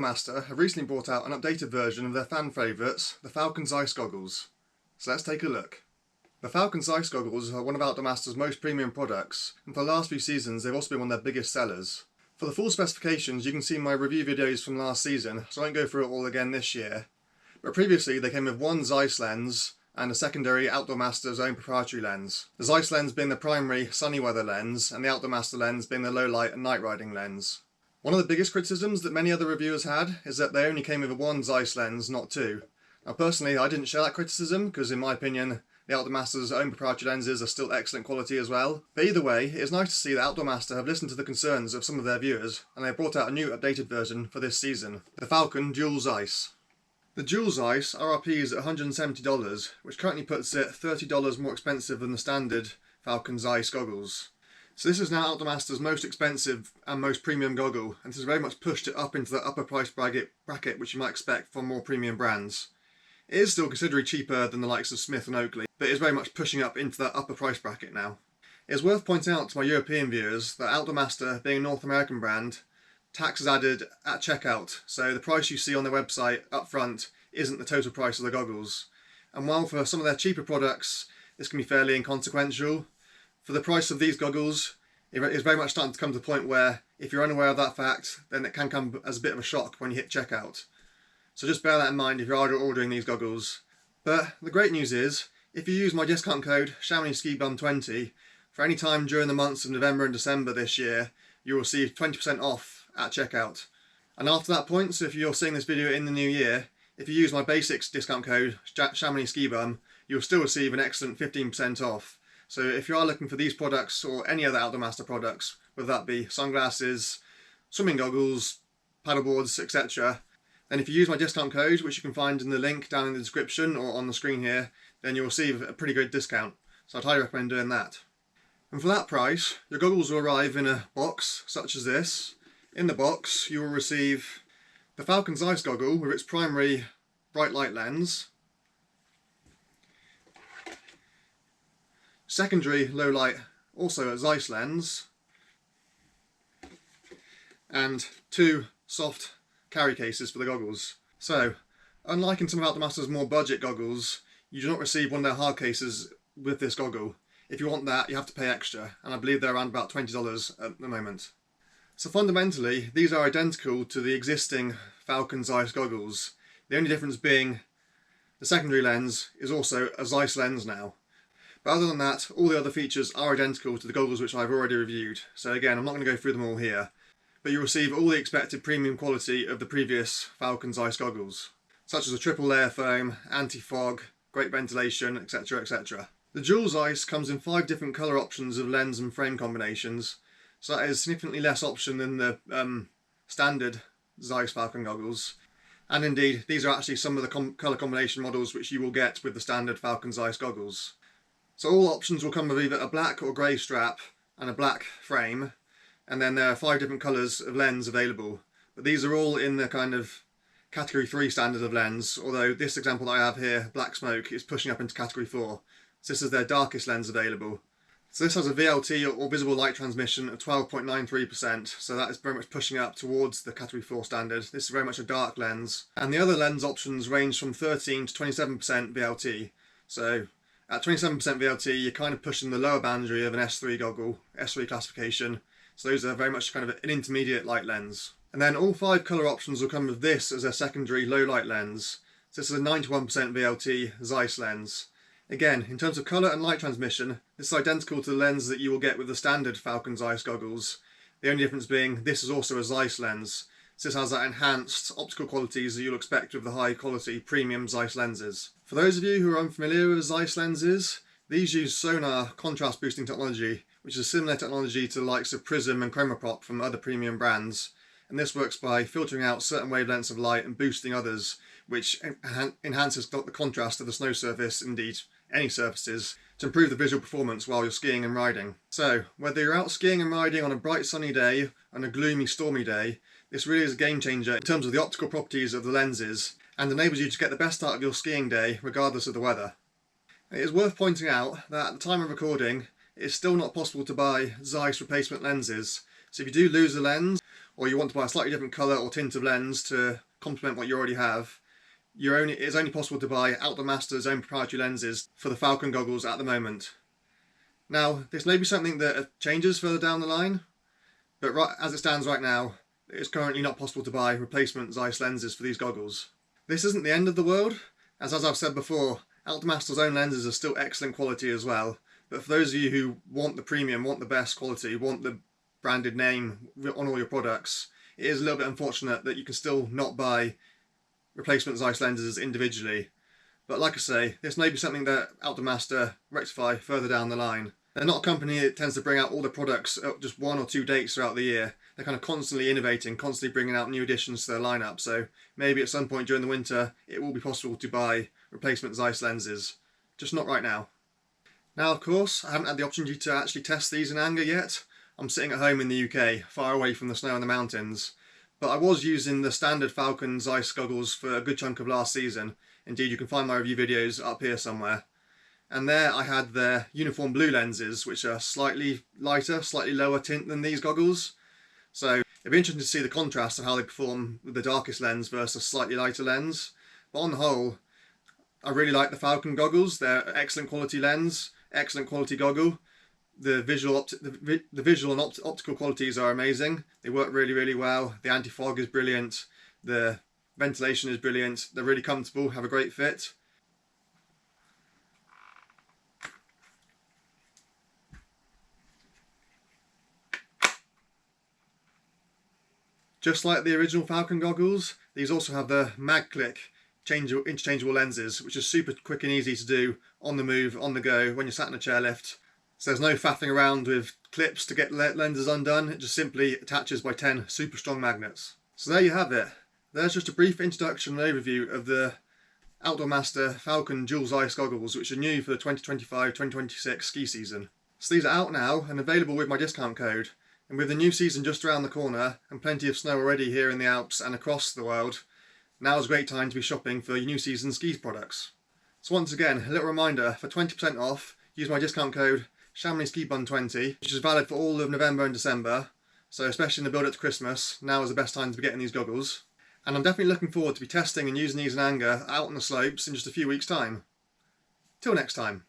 OutdoorMaster have recently brought out an updated version of their fan favourites, the Falcon Zeiss goggles. So let's take a look. The Falcon Zeiss goggles are one of OutdoorMaster's most premium products, and for the last few seasons they've also been one of their biggest sellers. For the full specifications you can see my review videos from last season, so I won't go through it all again this year. But previously they came with one Zeiss lens and a secondary OutdoorMaster's own proprietary lens. The Zeiss lens being the primary sunny weather lens and the OutdoorMaster lens being the low light and night riding lens. One of the biggest criticisms that many other reviewers had is that they only came with one Zeiss lens, not two. Now personally I didn't share that criticism because in my opinion the OutdoorMaster's own proprietary lenses are still excellent quality as well. But either way, it is nice to see that OutdoorMaster have listened to the concerns of some of their viewers and they have brought out a new updated version for this season, the Falcon Duel Zeiess. The Duel Zeiss RRP is at $170, which currently puts it $30 more expensive than the standard Falcon Zeiss goggles. So this is now OutdoorMaster's most expensive and most premium goggle, and this has very much pushed it up into the upper price bracket which you might expect from more premium brands. It is still considerably cheaper than the likes of Smith and Oakley, but it is very much pushing up into that upper price bracket now. It is worth pointing out to my European viewers that OutdoorMaster, being a North American brand, tax is added at checkout, so the price you see on their website up front isn't the total price of the goggles. And while for some of their cheaper products this can be fairly inconsequential, for the price of these goggles it is very much starting to come to the point where if you're unaware of that fact then it can come as a bit of a shock when you hit checkout. So just bear that in mind if you're ordering these goggles. But the great news is, if you use my discount code ShamaniSkiBum20 for any time during the months of November and December this year, you will receive 20% off at checkout. And after that point, so if you're seeing this video in the new year, if you use my basics discount code ShamaniSkiBum, you'll still receive an excellent 15% off. So if you are looking for these products or any other OutdoorMaster products, whether that be sunglasses, swimming goggles, paddleboards, etc., then if you use my discount code, which you can find in the link down in the description or on the screen here, then you'll receive a pretty good discount. So I'd highly recommend doing that. And for that price, your goggles will arrive in a box such as this. In the box you will receive the Falcon Zeiss goggle with its primary bright light lens, secondary low light also a Zeiss lens, and two soft carry cases for the goggles. So, unlike in some of OutdoorMaster's more budget goggles, you do not receive one of their hard cases with this goggle. If you want that, you have to pay extra, and I believe they're around about $20 at the moment. So fundamentally, these are identical to the existing Falcon Zeiss goggles, the only difference being the secondary lens is also a Zeiss lens now. But other than that, all the other features are identical to the goggles which I've already reviewed, so again, I'm not going to go through them all here. But you'll receive all the expected premium quality of the previous Falcon Zeiss goggles, such as a triple layer foam, anti-fog, great ventilation, etc, etc. The Duel Zeiss comes in 5 different colour options of lens and frame combinations, so that is significantly less option than the standard Zeiss Falcon goggles. And indeed, these are actually some of the colour combination models which you will get with the standard Falcon Zeiss goggles. So all options will come with either a black or grey strap and a black frame, and then there are 5 different colours of lens available. But these are all in the kind of category 3 standard of lens, although this example that I have here, Black Smoke, is pushing up into category 4. So this is their darkest lens available. So this has a VLT or visible light transmission of 12.93%, so that is very much pushing up towards the category 4 standard. This is very much a dark lens. And the other lens options range from 13 to 27% VLT. So at 27% VLT you're kind of pushing the lower boundary of an S3 goggle, S3 classification. So those are very much kind of an intermediate light lens. And then all 5 colour options will come with this as a secondary low light lens. So this is a 91% VLT Zeiss lens. Again, in terms of colour and light transmission, this is identical to the lens that you will get with the standard Falcon Zeiss goggles. The only difference being this is also a Zeiss lens. So this has that enhanced optical qualities that you'll expect with the high quality premium Zeiss lenses. For those of you who are unfamiliar with Zeiss lenses, these use sonar contrast boosting technology, which is a similar technology to the likes of Prism and Chromoprop from other premium brands. And this works by filtering out certain wavelengths of light and boosting others, which enhances the contrast of the snow surface, indeed any surfaces, to improve the visual performance while you're skiing and riding. So, whether you're out skiing and riding on a bright sunny day, on a gloomy stormy day, this really is a game changer in terms of the optical properties of the lenses, and enables you to get the best out of your skiing day regardless of the weather. It is worth pointing out that at the time of recording, it is still not possible to buy Zeiss replacement lenses, so if you do lose a lens, or you want to buy a slightly different colour or tint of lens to complement what you already have, it's only possible to buy OutdoorMaster's own proprietary lenses for the Falcon goggles at the moment. Now, this may be something that changes further down the line, but as it stands right now, it's currently not possible to buy replacement Zeiss lenses for these goggles. This isn't the end of the world, as I've said before, OutdoorMaster's own lenses are still excellent quality as well, but for those of you who want the premium, want the best quality, want the branded name on all your products, it is a little bit unfortunate that you can still not buy replacement Zeiss lenses individually. But like I say, this may be something that OutdoorMaster rectify further down the line. They're not a company that tends to bring out all the products at just 1 or 2 dates throughout the year. They're kind of constantly innovating, constantly bringing out new additions to their lineup, so maybe at some point during the winter it will be possible to buy replacement Zeiss lenses, just not right now. Now of course, I haven't had the opportunity to actually test these in anger yet. I'm sitting at home in the UK, far away from the snow and the mountains, but I was using the standard Falcon Zeiss goggles for a good chunk of last season. Indeed, you can find my review videos up here somewhere. And there I had their uniform blue lenses, which are slightly lighter, slightly lower tint than these goggles. So it'd be interesting to see the contrast of how they perform with the darkest lens versus a slightly lighter lens. But on the whole, I really like the Falcon goggles. They're excellent quality lens, excellent quality goggle. The visual and optical qualities are amazing. They work really, really well. The anti-fog is brilliant. The ventilation is brilliant. They're really comfortable, have a great fit. Just like the original Falcon goggles, these also have the mag-click interchangeable lenses, which is super quick and easy to do on the move, on the go, when you're sat in a chairlift. So there's no faffing around with clips to get lenses undone, it just simply attaches by 10 super strong magnets. So there you have it. There's just a brief introduction and overview of the OutdoorMaster Falcon Duel Zeiess goggles, which are new for the 2025-2026 ski season. So these are out now and available with my discount code. And with the new season just around the corner and plenty of snow already here in the Alps and across the world, now is a great time to be shopping for your new season ski products. So once again, a little reminder, for 20% off, use my discount code ShamleySkiBun20, which is valid for all of November and December, so especially in the build up to Christmas, now is the best time to be getting these goggles. And I'm definitely looking forward to be testing and using these in anger out on the slopes in just a few weeks' time. Till next time.